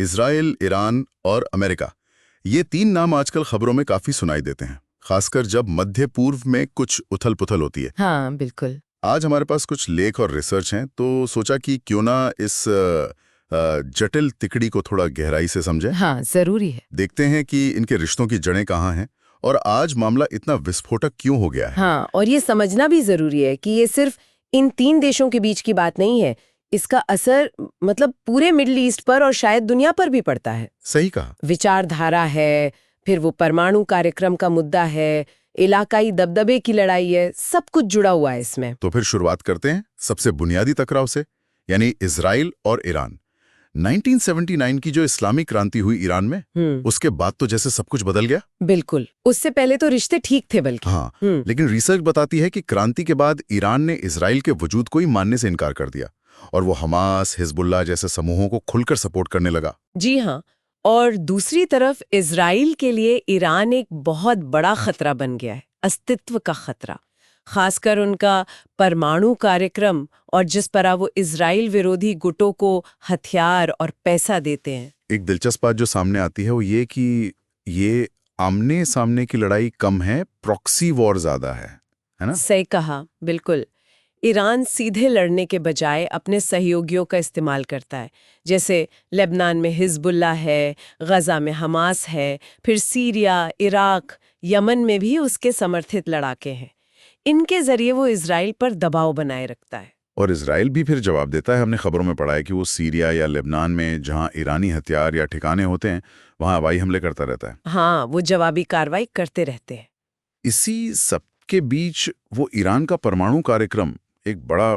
Israel, Iran और America, ये तीन नाम आजकल खबरों में काफी सुनाई देते हैं, खासकर जब मध्य पूर्व में कुछ उथल-पुथल होती है। हाँ, बिल्कुल। आज हमारे पास कुछ लेख और रिसर्च हैं, तो सोचा कि क्यों ना इस जटिल तिकड़ी को थोड़ा गहराई से समझें। हाँ, जरूरी है। देखते हैं कि इनके रिश्तों की जड़ें कहाँ हैं और आज मामला इतना विस्फोटक क्यों हो गया है। हाँ, और ये समझना भी जरूरी है कि ये सिर्फ इन तीन देशों के बीच की बात नहीं है। इसका असर मतलब पूरे मिडिल ईस्ट पर और शायद दुनिया पर भी पड़ता है। सही कहा। विचारधारा है, फिर वो परमाणु कार्यक्रम का मुद्दा है, इलाकाई दबदबे की लड़ाई है, सब कुछ जुड़ा हुआ है इसमें। तो फिर शुरुआत करते हैं सबसे बुनियादी टकराव से, यानी इजराइल और ईरान। 1979 की जो इस्लामिक क्रांति हुई ईरान में, उसके बाद तो जैसे सब कुछ बदल गया। बिल्कुल, उससे पहले तो रिश्ते ठीक थे बल्कि। हाँ, लेकिन रिसर्च बताती है कि क्रांति के बाद ईरान ने इजराइल के वजूद को ही मानने से इनकार कर दिया और वो हमास, हिजबुल्लाह जैसे समूहों को खुलकर सपोर्ट करने लगा। जी हाँ, और दूसरी तरफ इजराइल के लिए ईरान एक बहुत बड़ा खतरा बन गया है, अस्तित्व का खतरा। खासकर उनका परमाणु कार्यक्रम और जिस तरह वो इजराइल विरोधी गुटों को हथियार और पैसा देते हैं। एक दिलचस्प बात जो सामने आती है वो ये कि ये आमने सामने की लड़ाई कम है, प्रॉक्सी वॉर ज्यादा है ना? सही कहा, बिल्कुल। ईरान सीधे लड़ने के बजाय अपने सहयोगियों का इस्तेमाल करता है, जैसे लेबनान में हिजबुल्लाह है, गजा में हमास है, फिर सीरिया, इराक, यमन में भी उसके समर्थित लड़ाके हैं। इनके जरिए वो इजराइल पर दबाव बनाए रखता है। और इजराइल भी फिर जवाब देता है। हमने खबरों में पढ़ा है कि वो सीरिया या लेबनान में जहां ईरानी हथियार या ठिकाने होते हैं वहां हवाई हमले करता रहता है। हाँ, वो जवाबी कार्रवाई करते रहते हैं। इसी सब के बीच वो ईरान का परमाणु कार्यक्रम एक बड़ा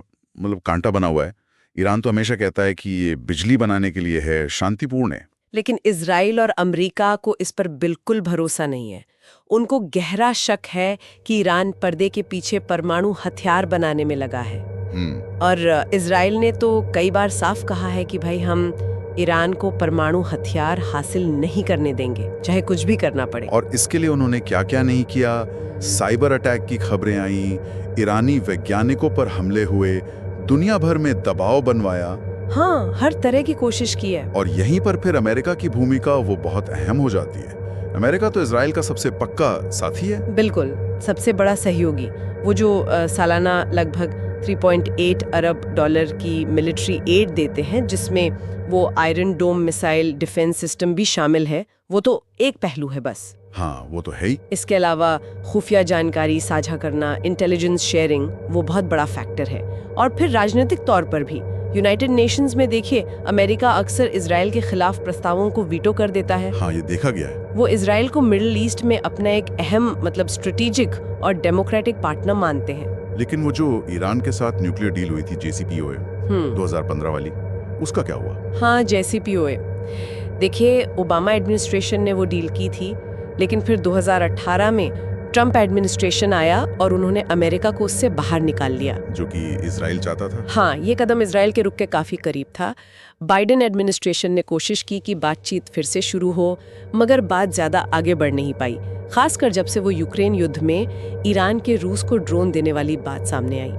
कांटा बना हुआ है। ईरान तो हमेशा कहता है कि ये बिजली बनाने के लिए है, शांतिपूर्ण है। लेकिन इजराइल और अमेरिका को इस पर बिल्कुल भरोसा नहीं है। उनको गहरा शक है कि ईरान पर्दे के पीछे परमाणु हथियार बनाने में लगा है। और इजराइल ने तो कई बार साफ कहा है कि भाई हम ईरान को परमाणु हथियार हासिल नहीं करने देंगे, चाहे कुछ भी करना पड़े। और इसके लिए उन्होंने क्या क्या नहीं किया। साइबर अटैक की खबरें आईं, ईरानी वैज्ञानिकों पर हमले हुए, दुनिया भर में दबाव बनवाया। हाँ, हर तरह की कोशिश की है। और यहीं पर फिर अमेरिका की भूमिका वो बहुत अहम हो जाती है। अमेरिका तो इजराइल का सबसे पक्का साथी है। बिल्कुल, सबसे बड़ा सहयोगी। वो जो सालाना लगभग 3.8 अरब डॉलर की मिलिट्री एड देते हैं, जिसमें वो Iron Dome missile defence system भी शामिल है, वो तो एक पहलू है बस। हाँ, वो तो है ही। इसके अलावा खुफिया जानकारी साझा करना, इंटेलिजेंस शेयरिंग, वो बहुत बड़ा फैक्टर है। और फिर राजनीतिक तौर पर भी यूनाइटेड नेशंस में देखिए, अमेरिका अक्सर इजराइल के खिलाफ प्रस्तावों को वीटो कर देता है। हाँ, ये देखा गया है। वो इजराइल को मिडिल ईस्ट में अपना एक अहम स्ट्रेटेजिक और डेमोक्रेटिक पार्टनर मानते हैं। लेकिन वो जो ईरान के साथ न्यूक्लियर डील हुई थी, JCPOA 2015 वाली, उसका क्या हुआ? हाँ, JCPOA। देखिए, ओबामा एडमिनिस्ट्रेशन ने वो डील की थी, लेकिन फिर 2018 में ट्रंप एडमिनिस्ट्रेशन आया और उन्होंने अमेरिका को उससे बाहर निकाल लिया, जो कि इजराइल चाहता था। हाँ, ये कदम इजराइल के रुख के काफी करीब था। बाइडेन एडमिनिस्ट्रेशन ने कोशिश की कि बातचीत फिर से शुरू हो, मगर बात ज्यादा आगे बढ़ नहीं पाई, खासकर जब से वो यूक्रेन युद्ध में ईरान के रूस को ड्रोन देने वाली बात सामने आई।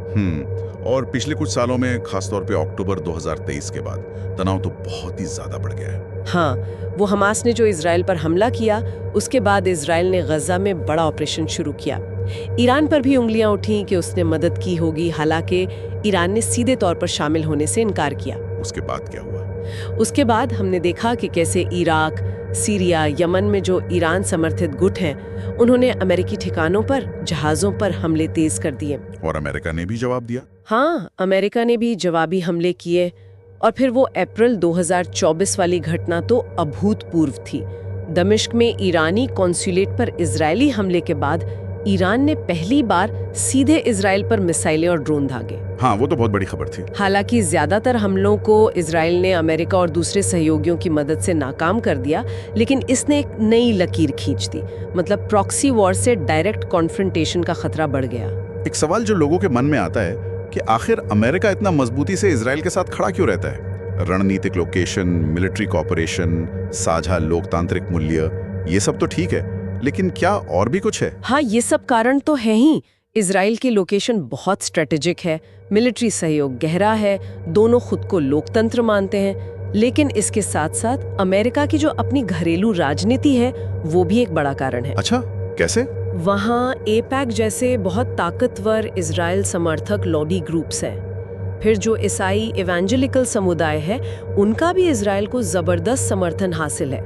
और पिछले कुछ सालों में, खासतौर पे अक्टूबर 2023 के बाद, तनाव तो बहुत ही ज्यादा बढ़ गया है। हाँ, वो हमास ने जो इजराइल पर हमला किया, उसके बाद इजराइल ने गजा में बड़ा ऑपरेशन शुरू किया। ईरान पर भी उंगलियां उठी कि उसने मदद की होगी, हालांकि ईरान ने सीधे तौर पर शामिल होने से इनकार किया। उसके बाद क्या हुआ? उसके बाद हमने देखा कि कैसे इराक, सीरिया, यमन में जो ईरान समर्थित गुट हैं, उन्होंने अमेरिकी ठिकानों पर, जहाजों पर हमले तेज कर दिए। और अमेरिका ने भी जवाब दिया। हाँ, अमेरिका ने भी जवाबी हमले किए। और फिर वो अप्रैल 2024 वाली घटना तो अभूतपूर्व थी। दमिश्क में ईरानी कॉन्सुलेट पर इजरायली हमले के बाद ईरान ने पहली बार सीधे इजराइल पर मिसाइलें और ड्रोन दागे। हाँ, वो तो बहुत बड़ी खबर थी। हालांकि ज्यादातर हमलों को इजराइल ने अमेरिका और दूसरे सहयोगियों की मदद से नाकाम कर दिया, लेकिन इसने एक नई लकीर खींच दी। प्रॉक्सी वॉर से डायरेक्ट कॉन्फ्रंटेशन का खतरा बढ़ गया। एक सवाल जो लोगों के मन में आता है कि आखिर अमेरिका इतना मजबूती से इजराइल के साथ खड़ा क्यों रहता है? रणनीतिक लोकेशन, मिलिट्री कॉपरेशन, साझा लोकतांत्रिक मूल्य, ये सब तो ठीक है, लेकिन क्या और भी कुछ है? हाँ, ये सब कारण तो है ही। इजराइल की लोकेशन बहुत स्ट्रेटेजिक है, मिलिट्री सहयोग गहरा है, दोनों खुद को लोकतंत्र मानते हैं। लेकिन इसके साथ साथ अमेरिका की जो अपनी घरेलू राजनीति है वो भी एक बड़ा कारण है। अच्छा, कैसे? वहाँ एपैक जैसे बहुत ताकतवर इजराइल समर्थक लॉबी ग्रुप्स हैं। फिर जो ईसाई इवेंजेलिकल समुदाय है उनका भी इजराइल को जबरदस्त समर्थन हासिल है।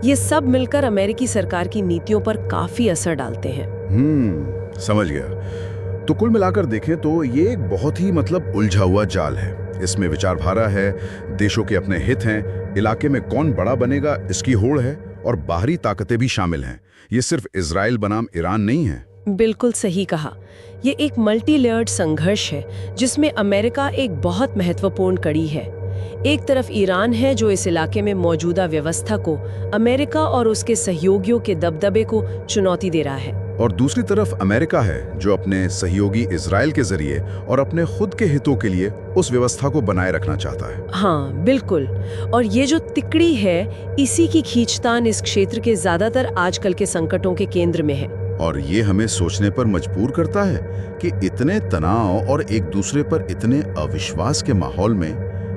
ये सब मिलकर अमेरिकी सरकार की नीतियों पर काफी असर डालते हैं। समझ गया। तो कुल मिलाकर देखें तो ये एक बहुत ही उलझा हुआ जाल है। इसमें विचारधारा है, देशों के अपने हित हैं, इलाके में कौन बड़ा बनेगा इसकी होड़ है, और बाहरी ताकतें भी शामिल हैं। ये सिर्फ इजराइल बनाम ईरान नहीं है। बिल्कुल सही कहा। ये एक मल्टी लेयर्ड संघर्ष है जिसमें अमेरिका एक बहुत महत्वपूर्ण कड़ी है। एक तरफ ईरान है जो इस इलाके में मौजूदा व्यवस्था को, अमेरिका और उसके सहयोगियों के दबदबे को चुनौती दे रहा है, और दूसरी तरफ अमेरिका है जो अपने सहयोगी इजराइल के जरिए और अपने खुद के हितों के लिए उस व्यवस्था को बनाए रखना चाहता है। हाँ बिल्कुल। और ये जो तिकड़ी है, इसी की खींचतान इस क्षेत्र के ज्यादातर आजकल के संकटों के केंद्र में है। और ये हमें सोचने पर मजबूर करता है कि इतने तनाव और एक दूसरे पर इतने अविश्वास के माहौल में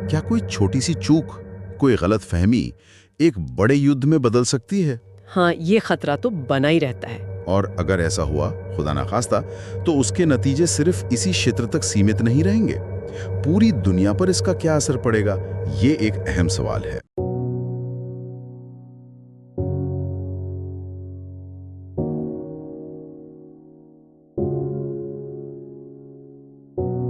क्या कोई छोटी सी चूक, कोई गलतफहमी एक बड़े युद्ध में बदल सकती है। हाँ, ये खतरा तो बना ही रहता है। और अगर ऐसा हुआ, खुदा ना खास्ता, तो उसके नतीजे सिर्फ इसी क्षेत्र तक सीमित नहीं रहेंगे। पूरी दुनिया पर इसका क्या असर पड़ेगा, ये एक अहम सवाल है।